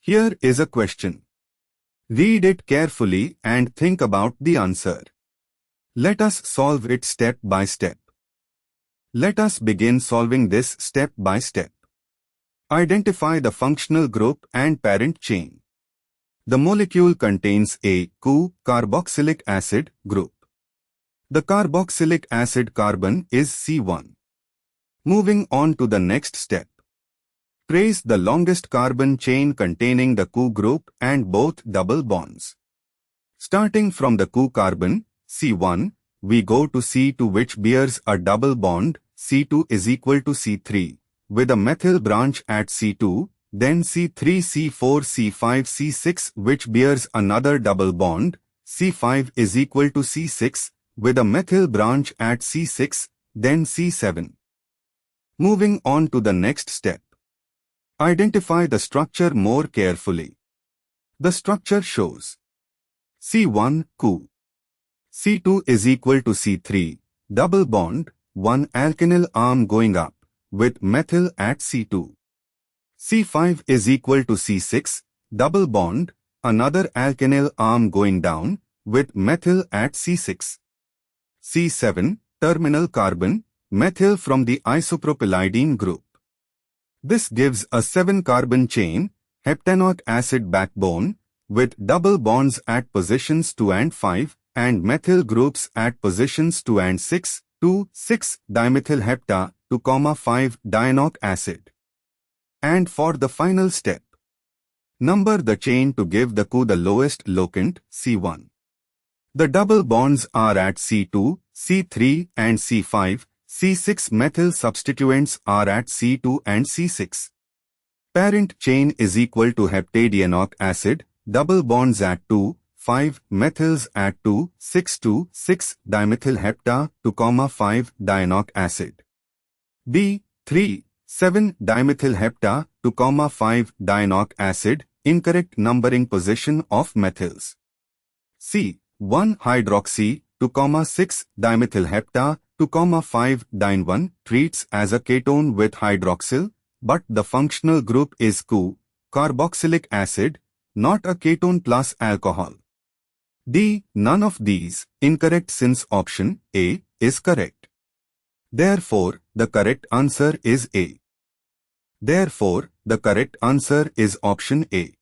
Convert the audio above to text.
Here is a question. Read it carefully and think about the answer. Let us solve it step by step. Let us begin solving this step by step. Identify the functional group and parent chain. The molecule contains a ChO carboxylic acid group. The carboxylic acid carbon is C1. Moving on to the next step. Trace the longest carbon chain containing the ChO group and both double bonds. Starting from the ChO carbon, C1, we go to C2 which bears a double bond, C2 is equal to C3, with a methyl branch at C2, then C3, C4, C5, C6 which bears another double bond, C5 is equal to C6, with a methyl branch at C6, then C7. Moving on to the next step. Identify the structure more carefully. The structure shows C1 ChO. C2 is equal to C3, double bond, one alkenyl arm going up, with methyl at C2. C5 is equal to C6, double bond, another alkenyl arm going down, with methyl at C6. C7, terminal carbon, methyl from the isopropylidene group. This gives a 7-carbon chain, heptanoic acid backbone, with double bonds at positions 2 and 5, and methyl groups at positions 2 and 6, 2,6-dimethyl hepta, 2,5-dianoic acid. And for the final step, number the chain to give the ChO the lowest locant, C1. The double bonds are at C2, C3 and C5, C6 methyl substituents are at C2 and C6. Parent chain is equal to heptadienoic acid, double bonds at 2, 5 methyls at 2, 6,2,6-dimethyl hepta, 2,5-dianoic acid. B. 3, 7-dimethyl hepta, 2,5-dianoic acid, incorrect numbering position of methyls. C. 1-hydroxy, 2,6-dimethyl hepta, 2,5-dine1 treats as a ketone with hydroxyl, but the functional group is ChO, carboxylic acid, not a ketone plus alcohol. D. None of these, incorrect since option A is correct. Therefore, the correct answer is A. Therefore, the correct answer is option A.